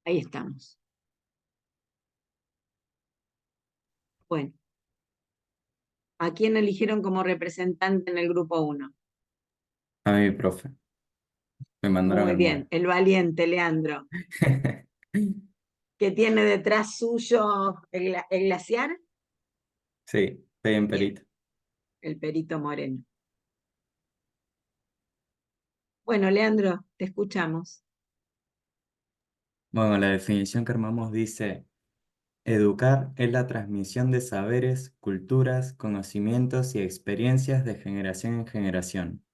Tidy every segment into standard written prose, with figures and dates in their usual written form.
Ahí estamos. Bueno, ¿a quién eligieron como representante en el grupo 1? A mi profe. Me mandaron Muy al bien, 9. el valiente Leandro, que tiene detrás suyo el glaciar. Sí, estoy en Bien, perito. el Perito Moreno. Bueno, Leandro, te escuchamos. Bueno, la definición que armamos dice: educar es la transmisión de saberes, culturas, conocimientos y experiencias de generación en generación.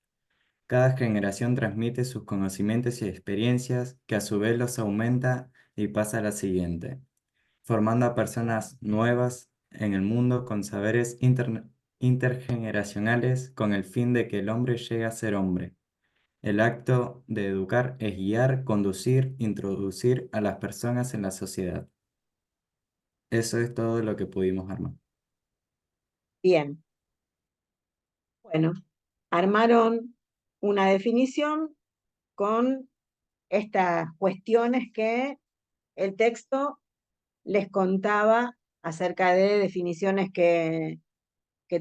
Cada generación transmite sus conocimientos y experiencias, que a su vez los aumenta y pasa a la siguiente, formando a personas nuevas en el mundo con saberes intergeneracionales, con el fin de que el hombre llegue a ser hombre. El acto de educar es guiar, conducir, introducir a las personas en la sociedad. Eso es todo lo que pudimos armar. Bien, bueno, armaron una definición con estas cuestiones que el texto les contaba acerca de definiciones que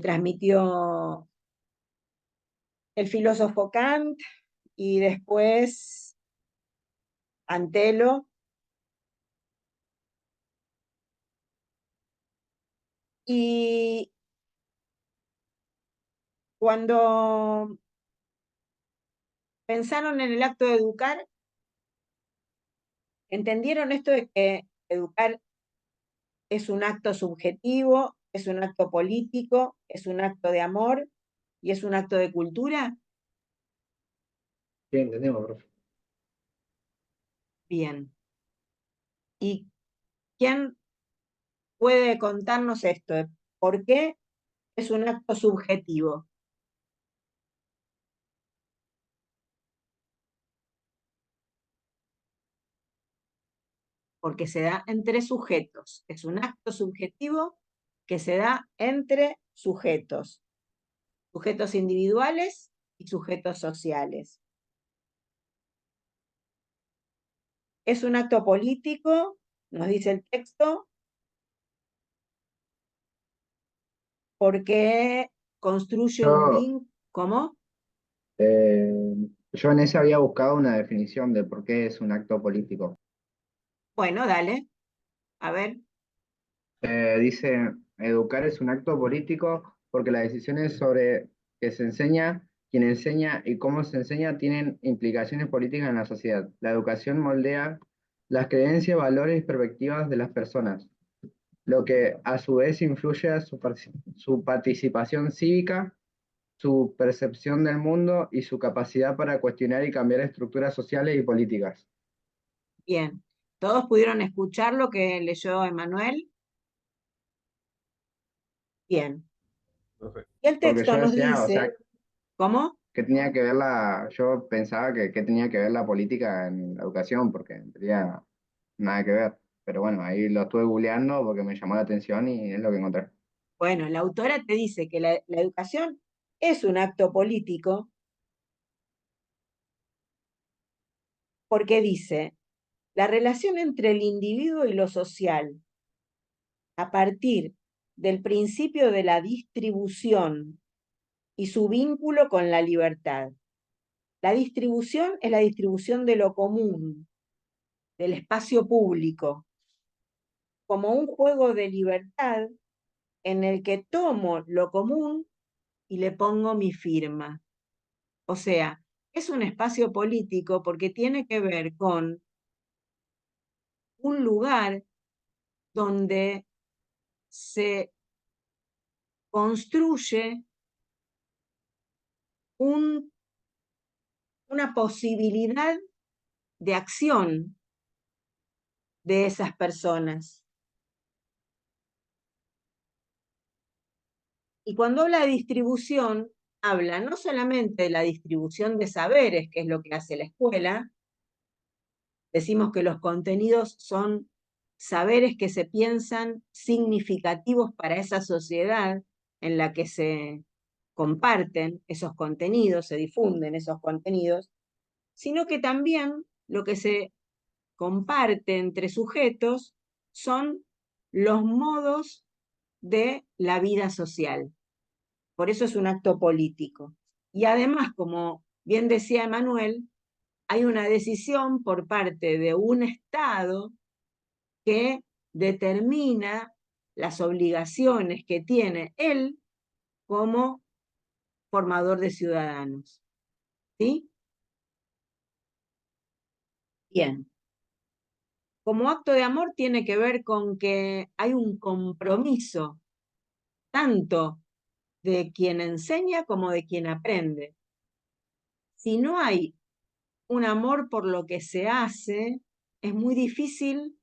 transmitió el filósofo Kant y después Antelo. Y cuando pensaron en el acto de educar, entendieron esto de que educar es un acto subjetivo, es un acto político, es un acto de amor y es un acto de cultura. Sí, entendemos, profe. Bien. ¿Y quién puede contarnos esto? ¿Por qué es un acto subjetivo? Porque se da entre sujetos. Es un acto subjetivo que se da entre sujetos, sujetos individuales y sujetos sociales. Es un acto político, nos dice el texto, porque construye un Yo, vínculo. ¿Cómo? eh, yo en ese había buscado una definición de por qué es un acto político. Bueno, dale, a ver. Dice, educar es un acto político porque las decisiones sobre qué se enseña, quién enseña y cómo se enseña tienen implicaciones políticas en la sociedad. La educación moldea las creencias, valores y perspectivas de las personas, lo que a su vez influye a su participación cívica, su percepción del mundo y su capacidad para cuestionar y cambiar estructuras sociales y políticas. Bien. ¿Todos pudieron escuchar lo que leyó Emanuel? Bien. Profe. Y el Porque texto yo nos decía, o sea, dice, ¿cómo? ¿qué tenía que ver yo pensaba que tenía que ver la política en la educación? Porque en teoría nada que ver. Pero bueno, ahí lo estuve googleando porque me llamó la atención y es lo que encontré. Bueno, la autora te dice que la educación es un acto político porque dice, la relación entre el individuo y lo social, a partir del principio de la distribución y su vínculo con la libertad. La distribución es la distribución de lo común, del espacio público, como un juego de libertad en el que tomo lo común y le pongo mi firma. O sea, es un espacio político porque tiene que ver con un lugar donde se construye un, una posibilidad de acción de esas personas. Y cuando habla de distribución, habla no solamente de la distribución de saberes, que es lo que hace la escuela, decimos que los contenidos son saberes que se piensan significativos para esa sociedad en la que se comparten esos contenidos, se difunden esos contenidos, sino que también lo que se comparte entre sujetos son los modos de la vida social. Por eso es un acto político. Y además, como bien decía Emanuel, hay una decisión por parte de un Estado que determina las obligaciones que tiene él como formador de ciudadanos. ¿Sí? Bien. Como acto de amor tiene que ver con que hay un compromiso tanto de quien enseña como de quien aprende. Si no hay un amor por lo que se hace, es muy difícil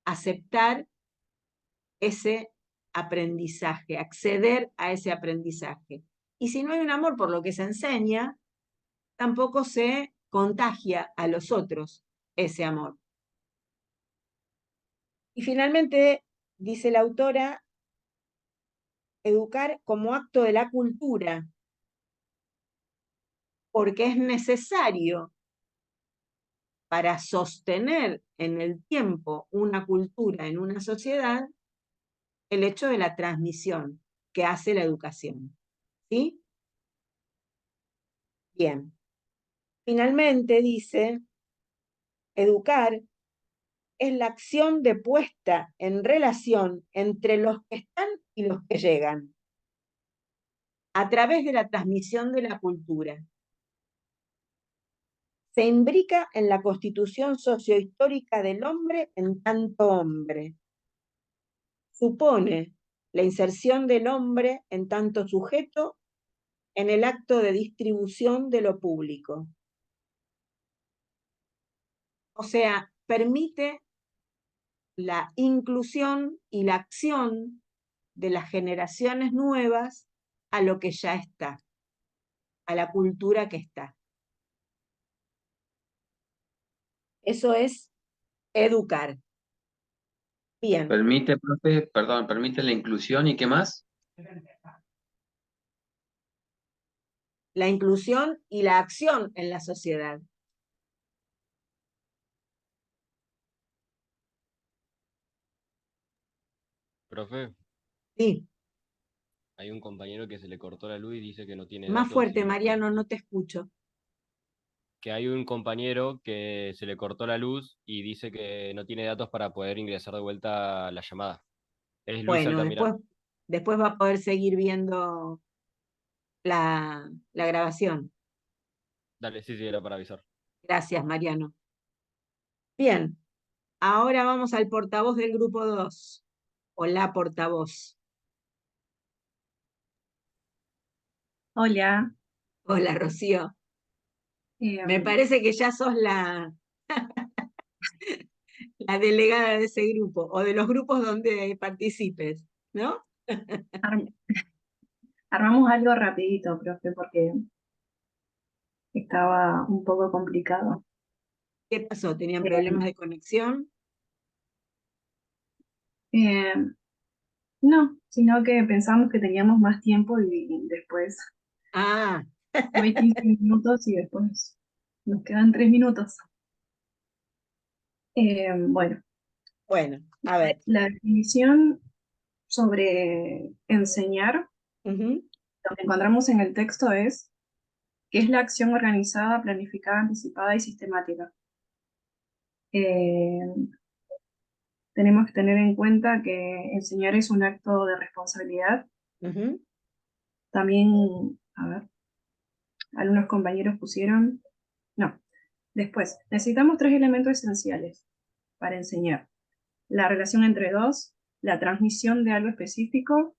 aceptar ese aprendizaje, acceder a ese aprendizaje. Y si no hay un amor por lo que se enseña, tampoco se contagia a los otros ese amor. Y finalmente, dice la autora, educar como acto de la cultura, porque es necesario para sostener en el tiempo una cultura en una sociedad, el hecho de la transmisión que hace la educación. ¿Sí? Bien. Finalmente dice, educar es la acción de puesta en relación entre los que están y los que llegan, a través de la transmisión de la cultura. Se imbrica en la constitución sociohistórica del hombre en tanto hombre. Supone la inserción del hombre en tanto sujeto en el acto de distribución de lo público. O sea, permite la inclusión y la acción de las generaciones nuevas a lo que ya está, a la cultura que está. Eso es educar. Bien. Permite, profe, perdón, permite la inclusión y qué más. La inclusión y la acción en la sociedad. Profe, Sí. hay un compañero que se le cortó la luz y dice que no tiene Más datos fuerte, y no puede. Mariano, no te escucho. Que hay un compañero que se le cortó la luz y dice que no tiene datos para poder ingresar de vuelta a la llamada. Es Luis Bueno, Altamirano. después va a poder seguir viendo la grabación. Dale, sí, era para avisar. Gracias, Mariano. Bien, ahora vamos al portavoz del grupo 2, o la portavoz. Hola. Hola, Rocío. eh, Me parece que ya sos la delegada de ese grupo, o de los grupos donde participes, ¿no? ar- Armamos algo rapidito, profe, porque estaba un poco complicado. ¿Qué pasó? ¿Tenían Eh, problemas de conexión? eh, no, sino que pensamos que teníamos más tiempo y después Ah, hoy 15 minutos y después nos quedan 3 minutos. Bueno, bueno, a ver. la definición sobre enseñar, Ujú, lo que encontramos en el texto es que es la acción organizada, planificada, anticipada y sistemática. Eh, Tenemos que tener en cuenta que enseñar es un acto de responsabilidad. ujú. También, a ver, algunos compañeros pusieron, no. Después, necesitamos 3 elementos esenciales para enseñar. La relación entre dos, la transmisión de algo específico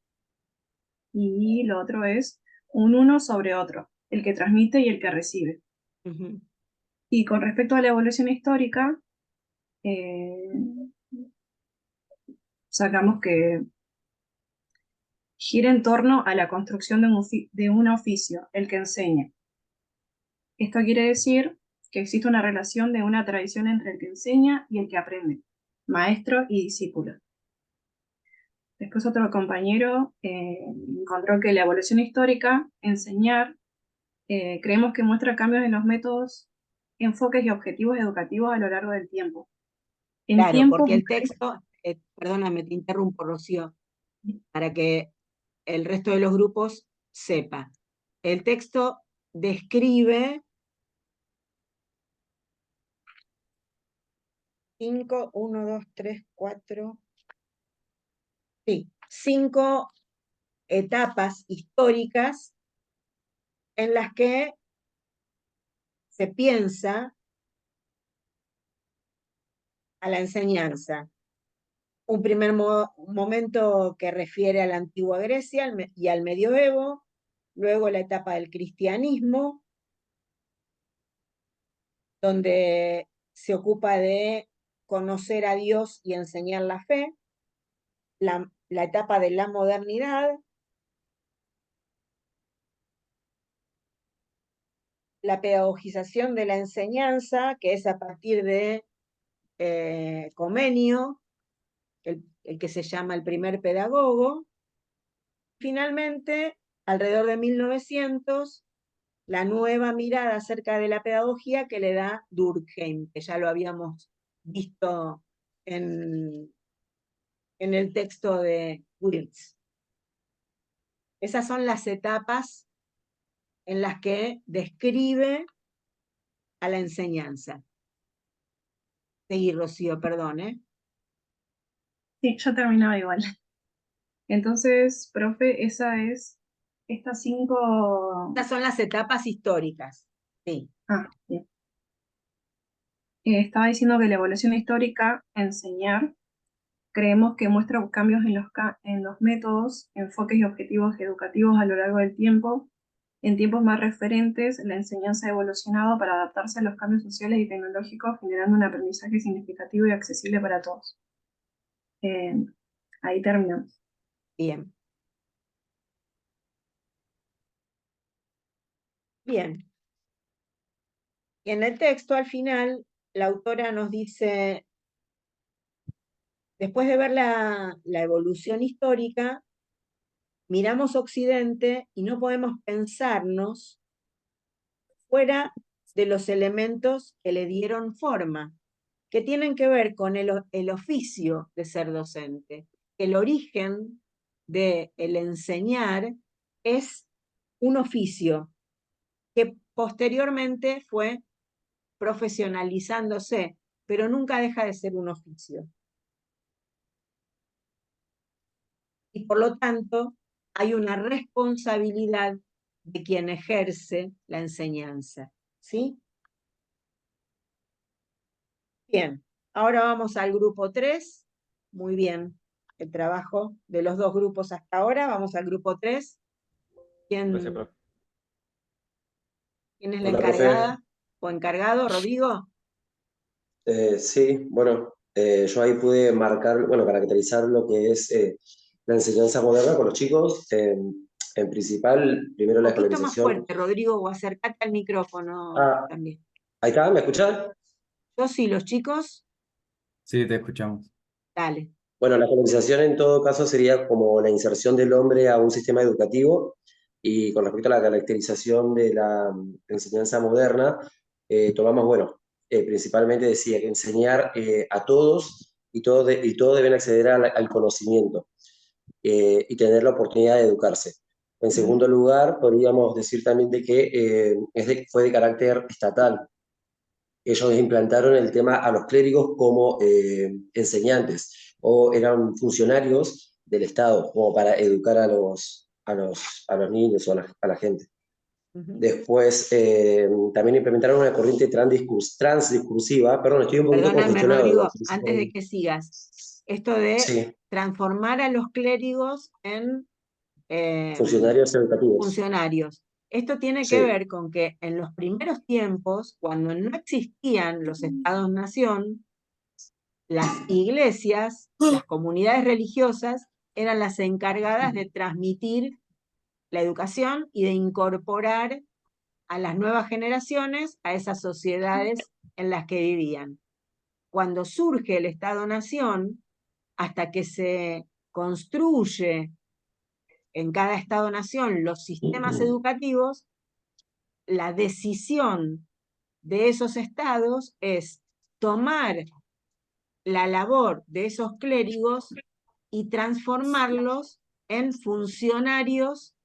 y lo otro es un uno sobre otro, el que transmite y el que recibe. Ujú. Y con respecto a la evolución histórica, eh, sacamos que gira en torno a la construcción de un oficio, el que enseña. Esto quiere decir que existe una relación de una tradición entre el que enseña y el que aprende, maestro y discípulo. Después otro compañero encontró que la evolución histórica, enseñar, creemos que muestra cambios en los métodos enfoques y objetivos educativos a lo largo del tiempo. En Claro, tiempos porque el más- texto, perdóname, te interrumpo, Rocío, para que el resto de los grupos sepa. El texto describe 5 etapas históricas en las que se piensa a la enseñanza. Un primer momento que refiere a la antigua Grecia y al medioevo, luego la etapa del cristianismo, donde se ocupa de conocer a Dios y enseñar la fe, la etapa de la modernidad, la pedagogización de la enseñanza, que es a partir de Comenio, el que se llama el primer pedagogo. Finalmente, alrededor de 1900, la nueva mirada acerca de la pedagogía que le da Durkheim, que ya lo habíamos visto en el texto de Wills. Esas son las etapas en las que describe a la enseñanza. Seguí, Rocío, perdón, ¿eh? Sí, ya terminaba igual. Entonces, profe, estas 5... Estas son las etapas históricas. Sí. Bien. Estaba diciendo que la evolución histórica, enseñar, creemos que muestra cambios en los métodos, enfoques y objetivos educativos a lo largo del tiempo. En tiempos más referentes, la enseñanza ha evolucionado para adaptarse a los cambios sociales y tecnológicos, generando un aprendizaje significativo y accesible para todos. Ahí terminamos. Bien. Bien. Y en el texto, al final, la autora nos dice, después de ver la evolución histórica, miramos Occidente y no podemos pensarnos fuera de los elementos que le dieron forma, que tienen que ver con el oficio de ser docente. El origen del enseñar es un oficio que posteriormente fue profesionalizándose, pero nunca deja de ser un oficio. Y por lo tanto, hay una responsabilidad de quien ejerce la enseñanza. ¿Sí? Bien, ahora vamos al grupo 3. Muy bien, el trabajo de los dos grupos hasta ahora. Vamos al grupo 3. Gracias, profe. ¿Quién es la Hola, profe. encargada o encargado, Rodrigo? Sí, bueno, yo ahí pude marcar, bueno, caracterizar lo que es la enseñanza moderna con los chicos. En principal, primero Un la poquito más escolarización. fuerte, Rodrigo, o acércate al micrófono Ah, también. ahí está, ¿me escuchás? Yo sí, los chicos, Sí, te escuchamos. dale. Bueno, la escolarización en todo caso sería como la inserción del hombre a un sistema educativo y con respecto a la caracterización de la enseñanza moderna, tomamos, bueno, principalmente decía que enseñar a todos y todos deben acceder al conocimiento y tener la oportunidad de educarse. En segundo lugar, podríamos decir también de que fue de carácter estatal. Ellos implantaron el tema a los clérigos como enseñantes o eran funcionarios del Estado como para educar a los niños o a la gente. Después también implementaron una corriente transdiscursiva. Perdón, estoy un poquito Perdóname, congestionado. Rodrigo, antes de que sigas. Esto de Sí, transformar a los clérigos en funcionarios educativos. funcionarios. Esto tiene que Sí, ver con que en los primeros tiempos, cuando no existían los estados-nación, las iglesias, las comunidades religiosas, eran las encargadas de transmitir la educación y de incorporar a las nuevas generaciones a esas sociedades en las que vivían. Cuando surge el Estado-nación, hasta que se construye en cada Estado-nación los sistemas educativos, la decisión de esos estados es tomar la labor de esos clérigos y transformarlos en funcionarios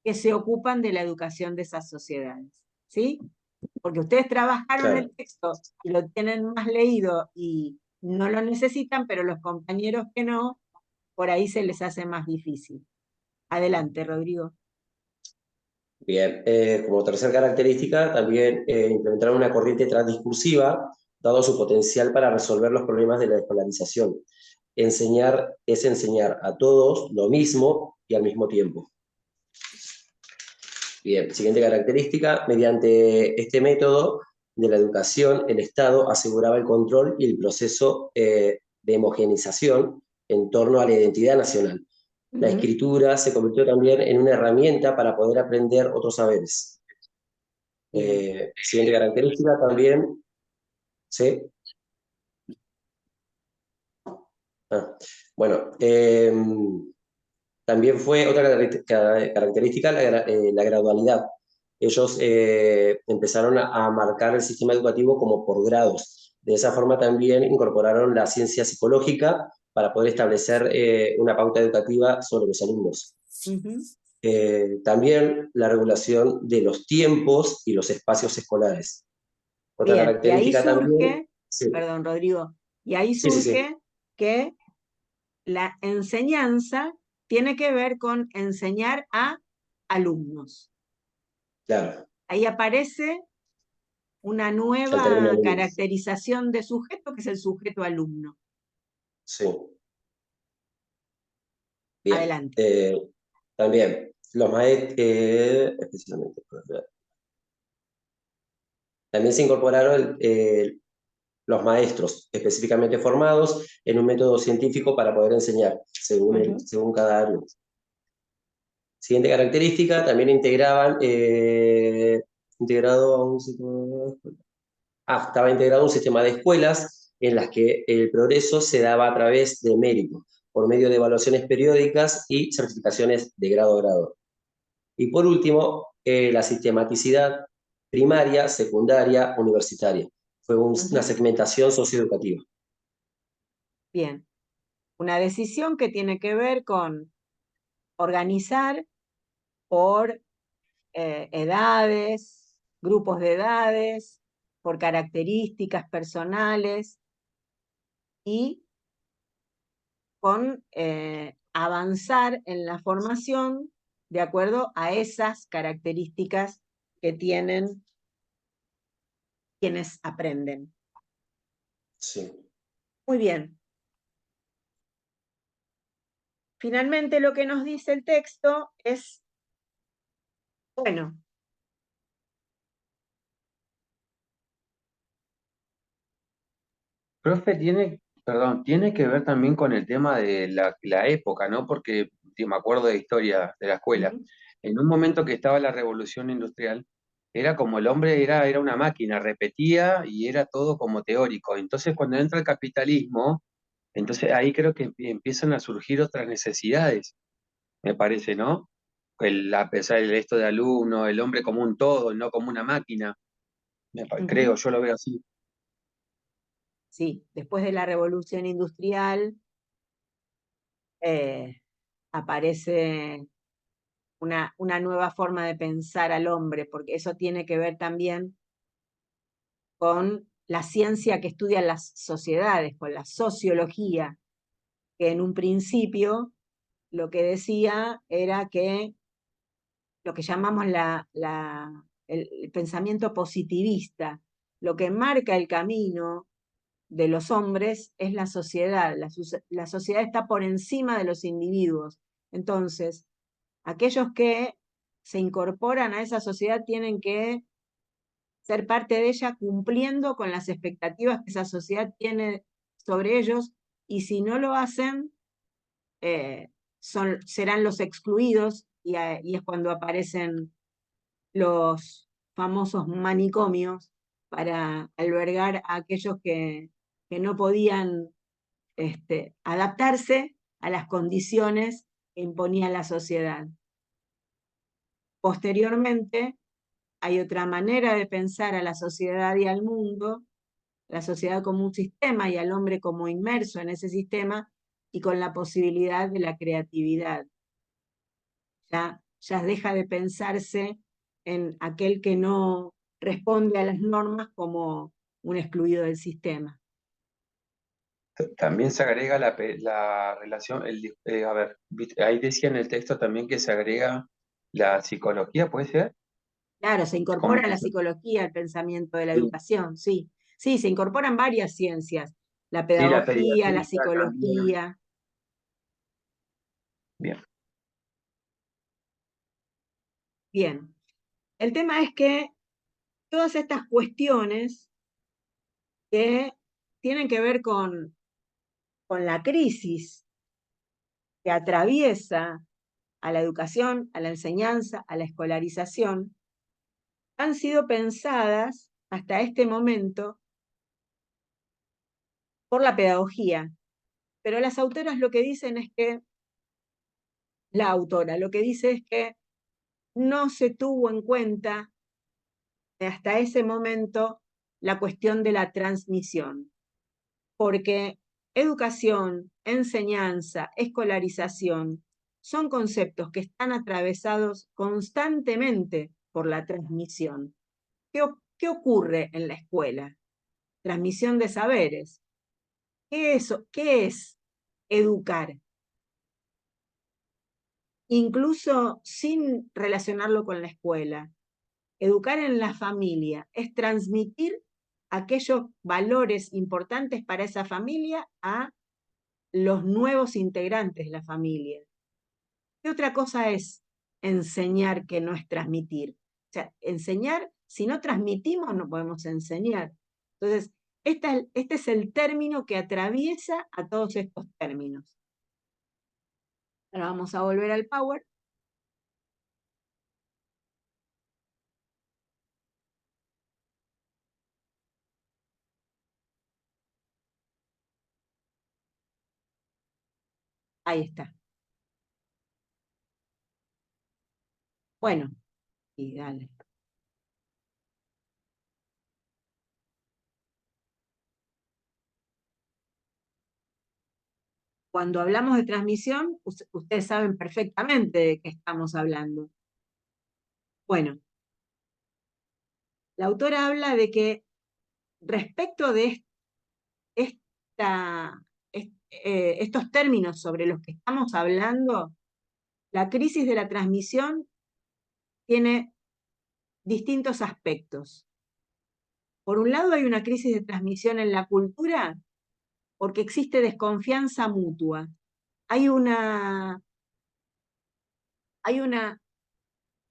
que se ocupan de la educación de esas sociedades, ¿sí? Porque ustedes trabajaron Claro. el texto y lo tienen más leído y no lo necesitan, pero los compañeros que no, por ahí se les hace más difícil. Adelante, Rodrigo. Bien, como tercera característica, también implementaron una corriente transdiscursiva, dado su potencial para resolver los problemas de la escolarización. Enseñar es enseñar a todos lo mismo y al mismo tiempo. Bien, siguiente característica, mediante este método de la educación, el Estado aseguraba el control y el proceso de homogeneización en torno a la identidad nacional. La escritura se convirtió también en una herramienta para poder aprender otros saberes. Siguiente característica también, ¿sí? Bueno, también fue otra característica la gradualidad. Ellos empezaron a marcar el sistema educativo como por grados. De esa forma también incorporaron la ciencia psicológica para poder establecer una pauta educativa sobre los alumnos. También la regulación de los tiempos y los espacios escolares. Otra Bien, característica y ahí surge, también... Sí. perdón, Rodrigo, y ahí Sí, surge sí, sí. que la enseñanza tiene que ver con enseñar a alumnos. Claro. Ahí aparece una El término nueva alumnos. caracterización de sujeto, que es el sujeto alumno. Sí. Bien. Adelante. También, los maestros, especialmente, también se incorporaron los maestros específicamente formados en un método científico para poder enseñar, según cada alumno. Siguiente característica, también estaba integrado a un sistema de escuelas en las que el progreso se daba a través de mérito, por medio de evaluaciones periódicas y certificaciones de grado a grado. Y por último, la sistematicidad primaria, secundaria, universitaria. Fue una segmentación socioeducativa. Bien. Una decisión que tiene que ver con organizar por edades, grupos de edades, por características personales y con avanzar en la formación de acuerdo a esas características que tienen quienes aprenden. Sí. Muy bien. Finalmente lo que nos dice el texto es, bueno, Profe, tiene que ver también con el tema de la época, ¿no? Porque me acuerdo de historia de la escuela. En un momento que estaba la revolución industrial, era como el hombre era una máquina, repetía y era todo como teórico. Entonces, cuando entra el capitalismo, entonces ahí creo que empiezan a surgir otras necesidades, me parece, ¿no? A pesar de esto de alumno, el hombre como un todo, no como una máquina. Creo, yo lo veo así. Sí, después de la revolución industrial aparece una nueva forma de pensar al hombre, porque eso tiene que ver también con la ciencia que estudia las sociedades, con la sociología, que en un principio lo que decía era que lo que llamamos el pensamiento positivista, lo que marca el camino de los hombres es la sociedad. La sociedad está por encima de los individuos. Entonces, aquellos que se incorporan a esa sociedad tienen que ser parte de ella cumpliendo con las expectativas que esa sociedad tiene sobre ellos, y si no lo hacen, serán los excluidos, y es cuando aparecen los famosos manicomios para albergar a aquellos que no podían adaptarse a las condiciones que imponía la sociedad. Posteriormente, hay otra manera de pensar a la sociedad y al mundo, la sociedad como un sistema y al hombre como inmerso en ese sistema y con la posibilidad de la creatividad. Ya deja de pensarse en aquel que no responde a las normas como un excluido del sistema. También se agrega la relación, a ver, ahí decía en el texto también que se agrega la psicología, ¿puede ser? Claro, se Como incorpora que la psicología al pensamiento de la sí, educación, sí. Sí, se incorporan varias ciencias, la sí, la pedagogía, la pedagogía también. psicología. Bien. Bien, el tema es que todas estas cuestiones que tienen que ver con la crisis que atraviesa a la educación, a la enseñanza, a la escolarización, han sido pensadas hasta este momento por la pedagogía. Pero las autoras lo que dicen es que, la autora lo que dice es que no se tuvo en cuenta hasta ese momento la cuestión de la transmisión, porque educación, enseñanza, escolarización son conceptos que están atravesados constantemente por la transmisión. ¿Qué ocurre en la escuela? Transmisión de saberes. ¿Qué es educar? Incluso sin relacionarlo con la escuela. Educar en la familia es transmitir aquellos valores importantes para esa familia a los nuevos integrantes de la familia. ¿Qué otra cosa es enseñar que no es transmitir? O sea, enseñar, si no transmitimos, no podemos enseñar. Entonces, este es el término que atraviesa a todos estos términos. Ahora vamos a volver al Power. Ahí está. Bueno, y dale. Cuando hablamos de transmisión, ustedes saben perfectamente de qué estamos hablando. Bueno, la autora habla de que respecto de estos términos sobre los que estamos hablando, la crisis de la transmisión tiene distintos aspectos. Por un lado, hay una crisis de transmisión en la cultura porque existe desconfianza mutua. Hay una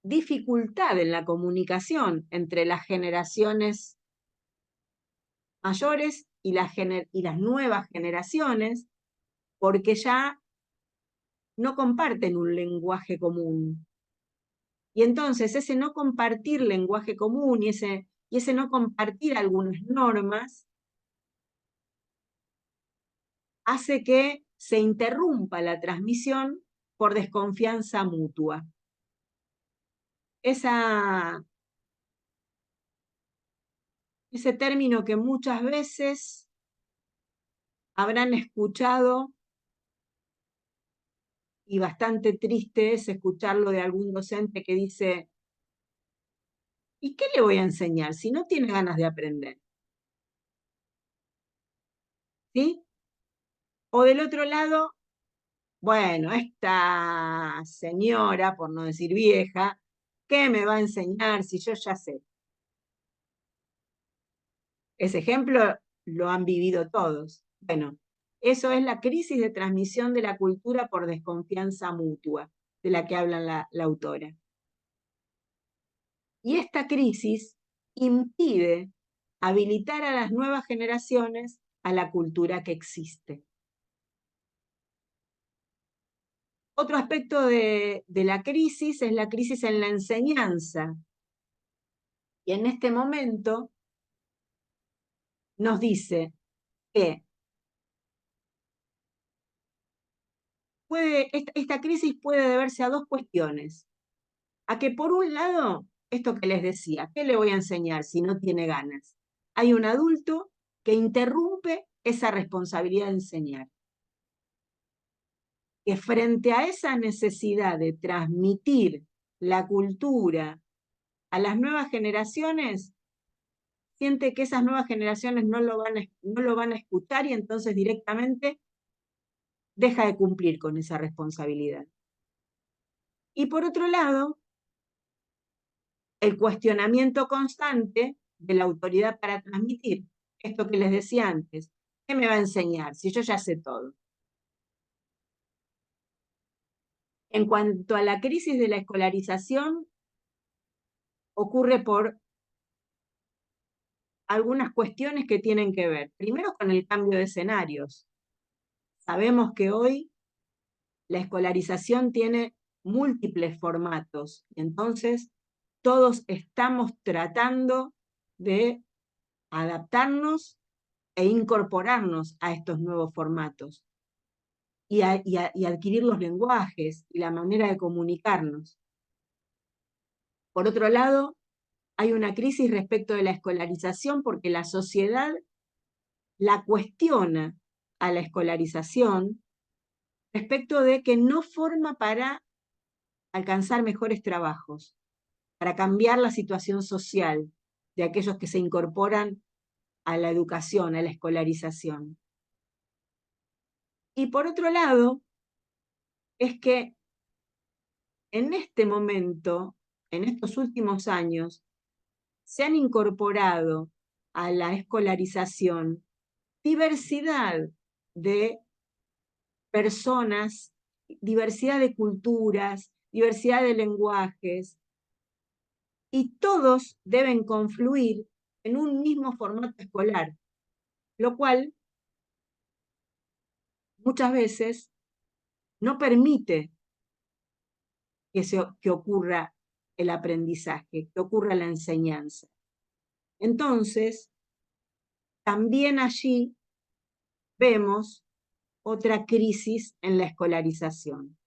dificultad en la comunicación entre las generaciones mayores y las nuevas generaciones, porque ya no comparten un lenguaje común. Y entonces ese no compartir lenguaje común y ese no compartir algunas normas hace que se interrumpa la transmisión por desconfianza mutua. Ese término que muchas veces habrán escuchado, y bastante triste es escucharlo de algún docente que dice, ¿y qué le voy a enseñar si no tiene ganas de aprender? ¿Sí? O del otro lado, bueno, esta señora, por no decir vieja, ¿qué me va a enseñar si yo ya sé? Ese ejemplo lo han vivido todos. Bueno, eso es la crisis de transmisión de la cultura por desconfianza mutua, de la que habla la autora. Y esta crisis impide habilitar a las nuevas generaciones a la cultura que existe. Otro aspecto de la crisis es la crisis en la enseñanza. Y en este momento nos dice que esta crisis puede deberse a dos cuestiones. A que por un lado esto que les decía, ¿qué le voy a enseñar si no tiene ganas? Hay un adulto que interrumpe esa responsabilidad de enseñar. Que frente a esa necesidad de transmitir la cultura a las nuevas generaciones, siente que esas nuevas generaciones no lo van a escuchar y entonces directamente deja de cumplir con esa responsabilidad. Y por otro lado, el cuestionamiento constante de la autoridad para transmitir. Esto que les decía antes, ¿qué me va a enseñar si yo ya sé todo? En cuanto a la crisis de la escolarización, ocurre por algunas cuestiones que tienen que ver, primero con el cambio de escenarios. Sabemos que hoy la escolarización tiene múltiples formatos, entonces todos estamos tratando de adaptarnos e incorporarnos a estos nuevos formatos y adquirir los lenguajes y la manera de comunicarnos. Por otro lado, hay una crisis respecto de la escolarización porque la sociedad la cuestiona a la escolarización respecto de que no forma para alcanzar mejores trabajos, para cambiar la situación social de aquellos que se incorporan a la educación, a la escolarización. Y por otro lado, es que en este momento, en estos últimos años, se han incorporado a la escolarización diversidad de personas, diversidad de culturas, diversidad de lenguajes, y todos deben confluir en un mismo formato escolar, lo cual muchas veces no permite que ocurra el aprendizaje, que ocurra la enseñanza. Entonces, también allí vemos otra crisis en la escolarización.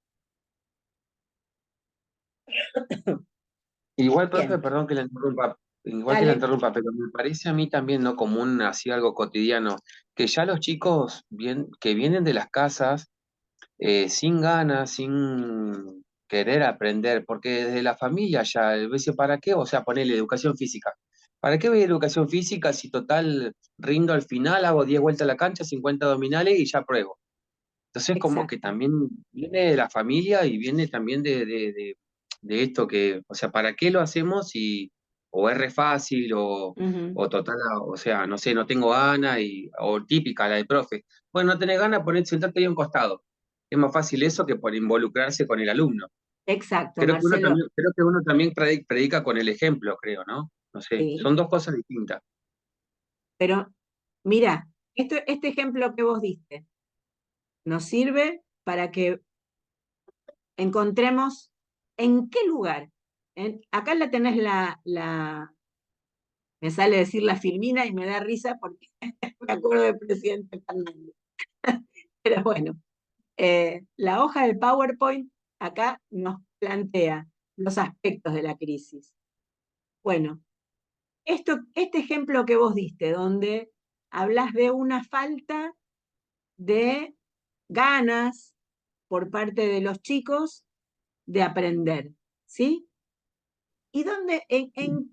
Igual, profe, Bien. perdón que la interrumpa, Dale. pero me parece a mí también no común, así algo cotidiano, que ya los chicos que vienen de las casas sin ganas, sin querer aprender, porque desde la familia ya, dice, ¿para qué? O sea, ponerle educación física. ¿Para qué voy a educación física si total rindo al final, hago 10 vueltas a la cancha, 50 abdominales y ya pruebo? Entonces, como que Exacto. también viene de la familia y viene también de esto que, o sea, ¿para qué lo hacemos si o es re fácil o total, o sea, no sé, no tengo ganas o típica la del profe? Bueno, no tenés ganas, sentarte ahí a un costado. Es más fácil eso que por involucrarse con el alumno. Exacto, Creo que Marcelo. uno también predica con el ejemplo, creo, ¿no? No sé, Sí. son dos cosas distintas. Pero mira, este ejemplo que vos diste nos sirve para que encontremos en qué lugar. Acá la tenés me sale decir la filmina y me da risa porque me acuerdo del presidente Fernández. Pero bueno, la hoja del PowerPoint acá nos plantea los aspectos de la crisis. Bueno, este ejemplo que vos diste, donde hablas de una falta de ganas por parte de los chicos de aprender, ¿sí? ¿Y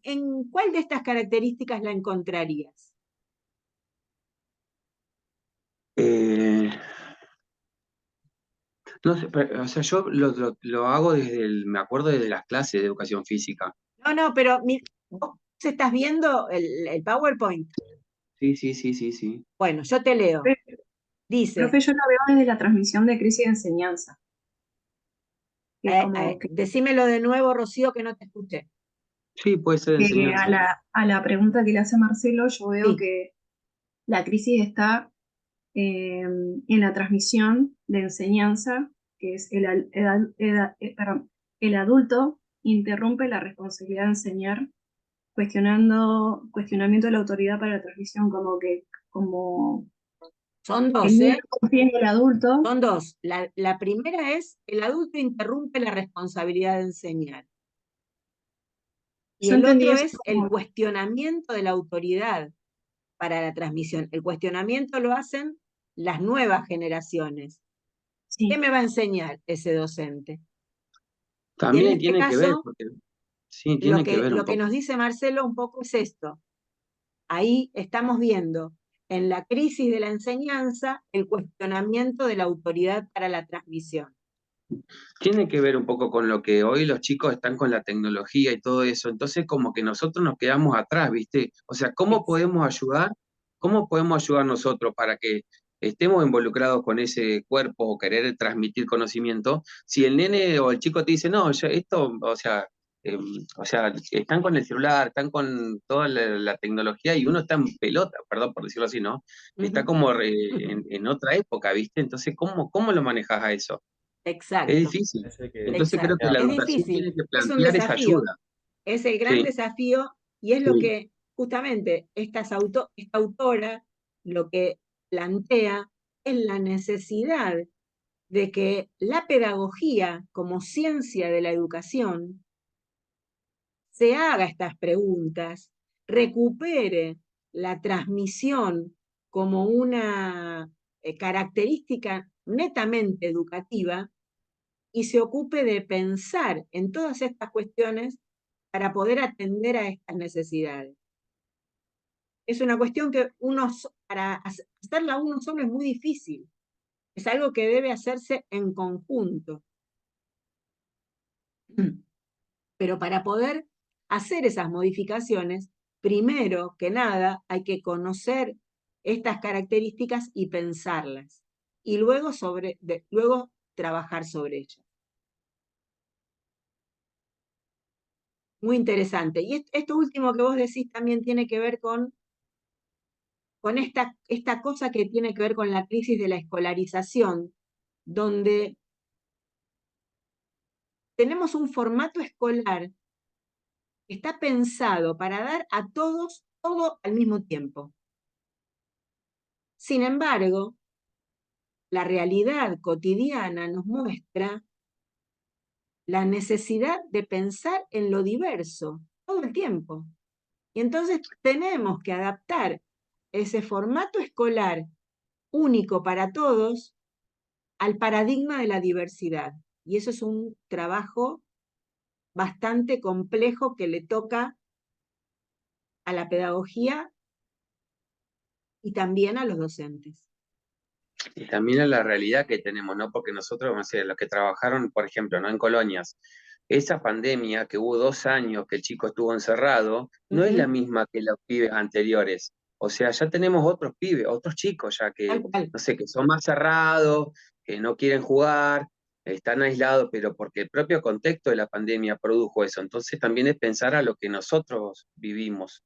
en cuál de estas características la encontrarías? Eh, No sé, o sea, yo lo hago me acuerdo desde las clases de educación física. No, pero vos estás viendo el PowerPoint. Sí. Bueno, yo te leo. Dice, Profe, yo lo veo desde la transmisión de crisis de enseñanza. Que es como que decímelo de nuevo, Rocío, que no te escuché. Sí, puede ser enseñanza. a la pregunta que le hace Marcelo, yo veo Sí. que la crisis está en la transmisión de enseñanza, que es el adulto interrumpe la responsabilidad de enseñar, cuestionamiento de la autoridad para la transmisión, como Son el dos, niño confía en el adulto. Son dos. La primera es, el adulto interrumpe la responsabilidad de enseñar. Y Yo el entendí otro eso es el como, cuestionamiento de la autoridad para la transmisión. El cuestionamiento lo hacen las nuevas generaciones. ¿Qué sí, me va a enseñar ese docente? Y en También este tiene que ver, caso, porque sí, tiene que ver un lo que poco. nos dice Marcelo un poco es esto. Ahí estamos viendo en la crisis de la enseñanza el cuestionamiento de la autoridad para la transmisión. Tiene que ver un poco con lo que hoy los chicos están con la tecnología y todo eso. Entonces, como que nosotros nos quedamos atrás, ¿viste? O sea, ¿cómo podemos ayudar? ¿Cómo podemos ayudar nosotros para que estemos involucrados con ese cuerpo o querer transmitir conocimiento? Si el nene o el chico te dice, no, esto, o sea, están con el celular, están con toda la tecnología y uno está en pelota, perdón por decirlo así, ¿no? Está como en otra época, ¿viste? Entonces, ¿cómo lo manejas a eso? Es Exacto, difícil. Parece que Entonces creo exacto. que la Es educación difícil, tiene que es un plantear esa desafío, ayuda. es el gran Sí, desafío y es lo sí. que justamente esta autora lo que plantea es la necesidad de que la pedagogía como ciencia de la educación se haga estas preguntas, recupere la transmisión como una característica netamente educativa y se ocupe de pensar en todas estas cuestiones para poder atender a estas necesidades. Es una cuestión que para hacerla uno solo es muy difícil. Es algo que debe hacerse en conjunto. Pero para poder hacer esas modificaciones, primero que nada hay que conocer estas características y pensarlas. Y luego, luego trabajar sobre ellas. Muy interesante. Y esto último que vos decís también tiene que ver con esta cosa que tiene que ver con la crisis de la escolarización, donde tenemos un formato escolar que está pensado para dar a todos todo al mismo tiempo. Sin embargo, la realidad cotidiana nos muestra la necesidad de pensar en lo diverso todo el tiempo. Y entonces tenemos que adaptar ese formato escolar único para todos al paradigma de la diversidad. Y eso es un trabajo bastante complejo que le toca a la pedagogía y también a los docentes. Y también a la realidad que tenemos, ¿no? Porque nosotros, no sé, los que trabajaron, por ejemplo, ¿no? En colonias, esa pandemia que hubo 2 años que el chico estuvo encerrado, no es la misma que los pibes anteriores. O sea, ya tenemos otros pibes, otros chicos ya Tal que, cual, no sé, que son más cerrados, que no quieren jugar, están aislados, pero porque el propio contexto de la pandemia produjo eso. Entonces también es pensar a lo que nosotros vivimos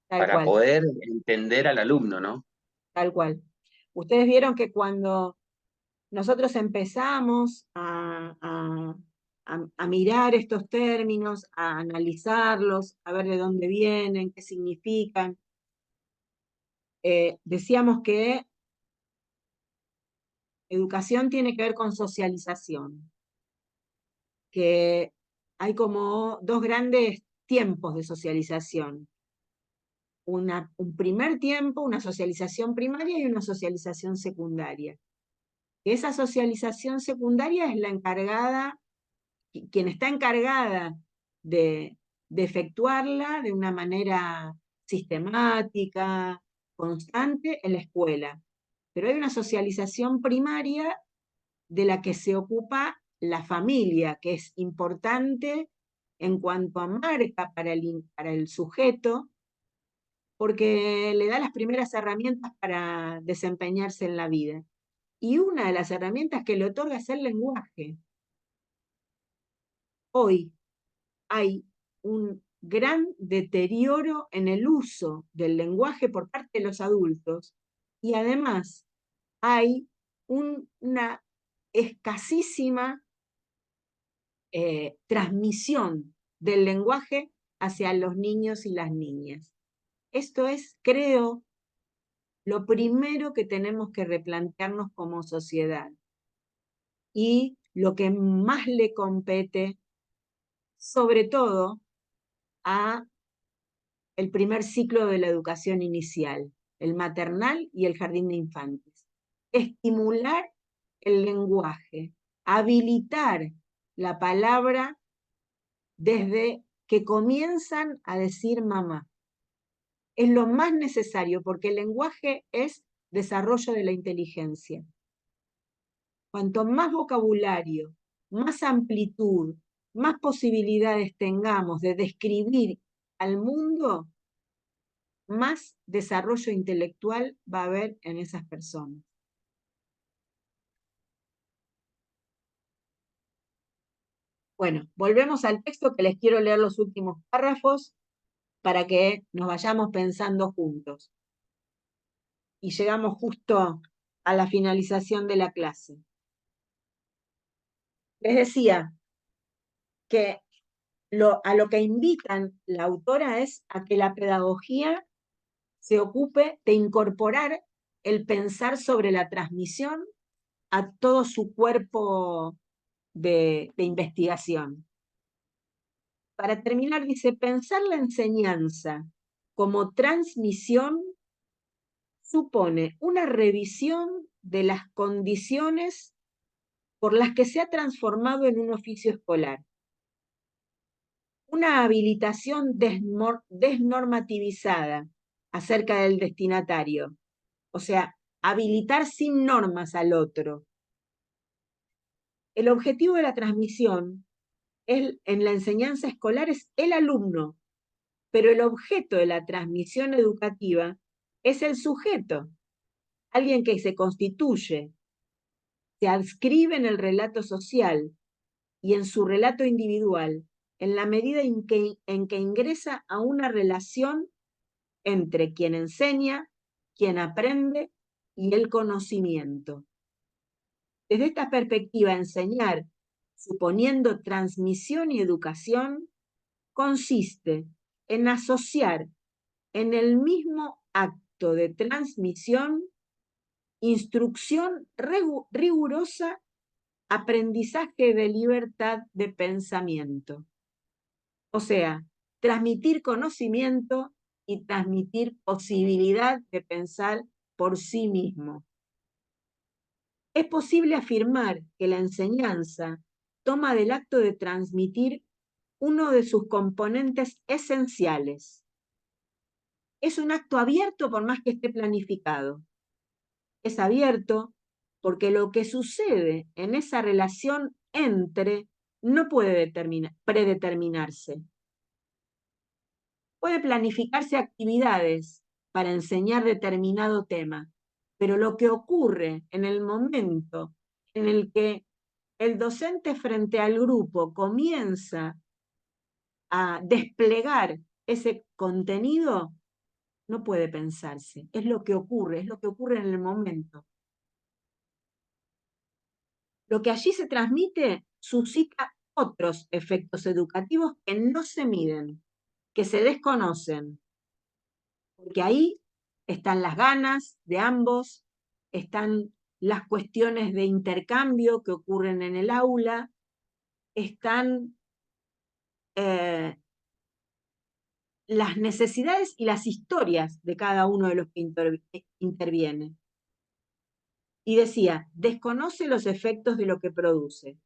tal para cual, poder entender al alumno, ¿no? tal cual. Ustedes vieron que cuando nosotros empezamos a mirar estos términos, a analizarlos, a ver de dónde vienen, qué significan, decíamos que educación tiene que ver con socialización, que hay como dos grandes tiempos de socialización. Un primer tiempo, una socialización primaria y una socialización secundaria. Esa socialización secundaria es la encargada, quien está encargada de efectuarla de una manera sistemática, constante en la escuela. Pero hay una socialización primaria de la que se ocupa la familia, que es importante en cuanto a marca para el sujeto, porque le da las primeras herramientas para desempeñarse en la vida. Y una de las herramientas que le otorga es el lenguaje. Hoy hay un gran deterioro en el uso del lenguaje por parte de los adultos y además hay una escasísima transmisión del lenguaje hacia los niños y las niñas. Esto es, creo, lo primero que tenemos que replantearnos como sociedad y lo que más le compete, sobre todo, a el primer ciclo de la educación inicial, el maternal y el jardín de infantes. Estimular el lenguaje, habilitar la palabra desde que comienzan a decir mamá. Es lo más necesario porque el lenguaje es desarrollo de la inteligencia. Cuanto más vocabulario, más amplitud, más posibilidades tengamos de describir al mundo, más desarrollo intelectual va a haber en esas personas. Bueno, volvemos al texto que les quiero leer los últimos párrafos para que nos vayamos pensando juntos. Y llegamos justo a la finalización de la clase. Les decía que a lo que invitan la autora es a que la pedagogía se ocupe de incorporar el pensar sobre la transmisión a todo su cuerpo de investigación. Para terminar, dice, pensar la enseñanza como transmisión supone una revisión de las condiciones por las que se ha transformado en un oficio escolar. Una habilitación desnormativizada acerca del destinatario, o sea, habilitar sin normas al otro. El objetivo de la transmisión en la enseñanza escolar es el alumno, pero el objeto de la transmisión educativa es el sujeto, alguien que se constituye, se adscribe en el relato social y en su relato individual, en la medida en que ingresa a una relación entre quien enseña, quien aprende y el conocimiento. Desde esta perspectiva, enseñar, suponiendo transmisión y educación, consiste en asociar en el mismo acto de transmisión instrucción rigurosa, aprendizaje de libertad de pensamiento. O sea, transmitir conocimiento y transmitir posibilidad de pensar por sí mismo. Es posible afirmar que la enseñanza toma del acto de transmitir uno de sus componentes esenciales. Es un acto abierto por más que esté planificado. Es abierto porque lo que sucede en esa relación entre no puede predeterminarse. Puede planificarse actividades para enseñar determinado tema, pero lo que ocurre en el momento en el que el docente frente al grupo comienza a desplegar ese contenido, no puede pensarse. Es lo que ocurre en el momento. Lo que allí se transmite suscita otros efectos educativos que no se miden, que se desconocen, porque ahí están las ganas de ambos, están las cuestiones de intercambio que ocurren en el aula, están las necesidades y las historias de cada uno de los que interviene. Y decía, desconoce los efectos de lo que produce,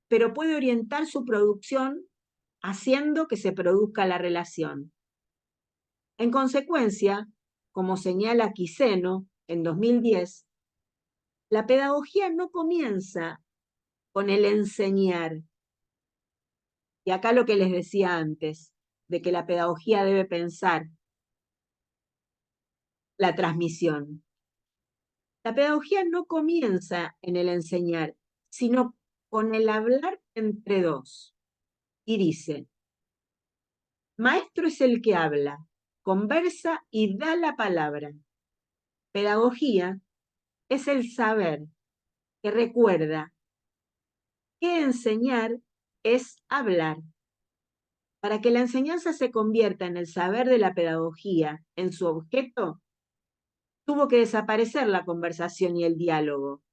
pero puede orientar su producción haciendo que se produzca la relación. En consecuencia, como señala Quiseno en 2010, la pedagogía no comienza con el enseñar. Y acá lo que les decía antes, de que la pedagogía debe pensar la transmisión. La pedagogía no comienza en el enseñar, sino con el hablar entre dos. Y dice, maestro es el que habla, conversa y da la palabra. Pedagogía es el saber que recuerda que enseñar es hablar. Para que la enseñanza se convierta en el saber de la pedagogía, en su objeto, tuvo que desaparecer la conversación y el diálogo,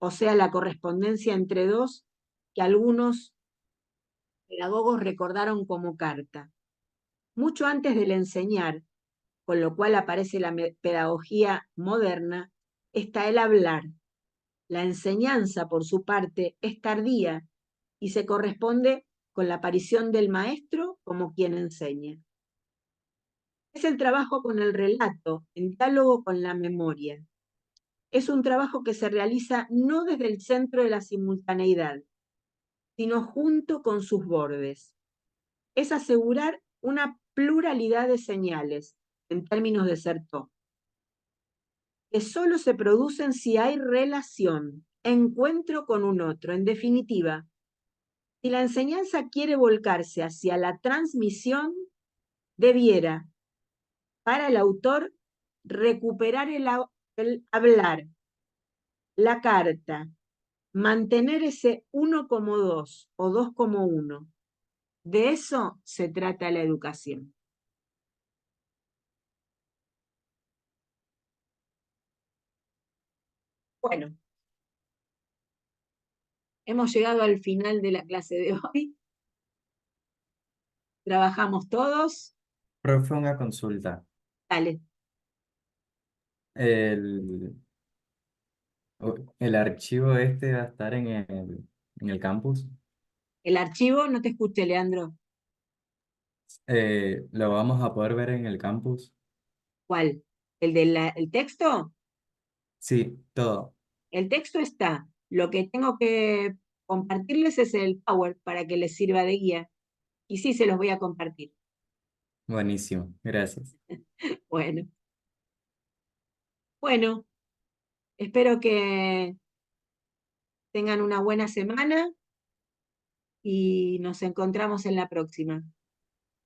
o sea, la correspondencia entre dos que algunos pedagogos recordaron como carta. Mucho antes del enseñar, con lo cual aparece la pedagogía moderna, está el hablar. La enseñanza, por su parte, es tardía y se corresponde con la aparición del maestro como quien enseña. Es el trabajo con el relato, en diálogo con la memoria. Es un trabajo que se realiza no desde el centro de la simultaneidad, sino junto con sus bordes. Es asegurar una pluralidad de señales, en términos de Certeau, que solo se producen si hay relación, encuentro con un otro. En definitiva, si la enseñanza quiere volcarse hacia la transmisión, debiera, para el autor, recuperar el hablar, la carta, mantener ese 1 como 2 o 2 como 1. De eso se trata la educación. Bueno, hemos llegado al final de la clase de hoy. Trabajamos todos. Profe, una consulta. Dale. El, el archivo este va a estar en el campus. El archivo, no te escuché, Leandro. ¿Lo vamos a poder ver en el campus? ¿Cuál? ¿El texto? Sí, todo. El texto está. Lo que tengo que compartirles es el Power para que les sirva de guía. Y sí, se los voy a compartir. Buenísimo, gracias. Bueno. Bueno, espero que tengan una buena semana y nos encontramos en la próxima.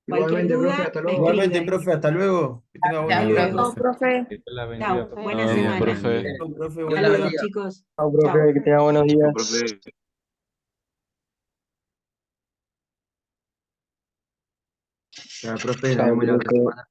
Cualquier Igualmente, profe, duda, hasta me luego. Igualmente, escriben. profe, hasta luego. Que tenga buen Hasta día. luego. Chao, profe. Que Dios la bendiga, Chao, profe. buena Nos vemos, semana. profe. Chao, profe, buen Dios la día. Saludos, bendiga. chicos. Chao, Chao. profe, que tenga buenos días. Profe. Chao, profe, nos Chao, vemos la otra profe. semana.